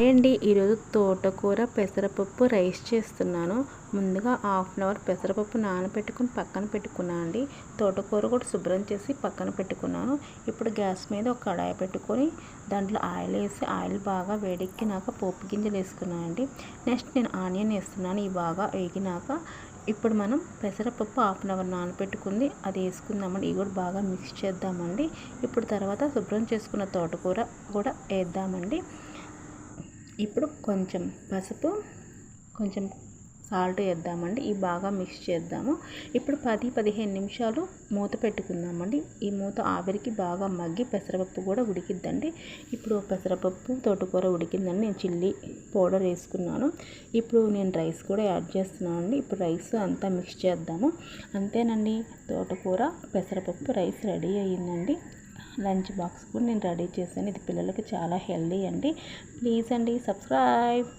అండి ఈరోజు తోటకూర పెసరపప్పు రైస్ చేస్తున్నాను. ముందుగా హాఫ్ అన్ అవర్ పెసరపప్పు నానబెట్టుకుని పక్కన పెట్టుకున్నాను అండి. తోటకూర కూడా శుభ్రం చేసి పక్కన పెట్టుకున్నాను. ఇప్పుడు గ్యాస్ మీద ఒక కడాయి పెట్టుకొని దాంట్లో ఆయిల్ వేసి ఆయిల్ బాగా వేడెక్కినాక పోపు గింజలు వేసుకున్నాను అండి. నెక్స్ట్ నేను ఆనియన్ వేస్తున్నాను. ఇవి బాగా వేగినాక ఇప్పుడు మనం పెసరపప్పు హాఫ్ అన్ అవర్ నానబెట్టుకుంది అది వేసుకుందామండి. ఇవి కూడా బాగా మిక్స్ చేద్దామండి. ఇప్పుడు తర్వాత శుభ్రం చేసుకున్న తోటకూర కూడా వేద్దామండి. ఇప్పుడు కొంచెం పసుపు, కొంచెం సాల్ట్ వేద్దామండి. ఇవి బాగా మిక్స్ చేద్దాము. ఇప్పుడు 10-15 నిమిషాలు మూత పెట్టుకుందామండి. ఈ మూత ఆవిరికి బాగా మగ్గి పెసరపప్పు కూడా ఉడికిద్దండి. ఇప్పుడు పెసరపప్పు తోటకూర ఉడికిందండి. నేను చిల్లీ పౌడర్ వేసుకున్నాను. ఇప్పుడు నేను రైస్ కూడా యాడ్ చేస్తున్నానండి. ఇప్పుడు రైస్ అంతా మిక్స్ చేద్దాము. అంతేనండి, తోటకూర పెసరపప్పు రైస్ రెడీ అయ్యిందండి. లంచ్ బాక్స్ కూడా నేను రెడీ చేశాను. ఇది పిల్లలకి చాలా హెల్దీ అండి. ప్లీజ్ అండి సబ్స్క్రైబ్.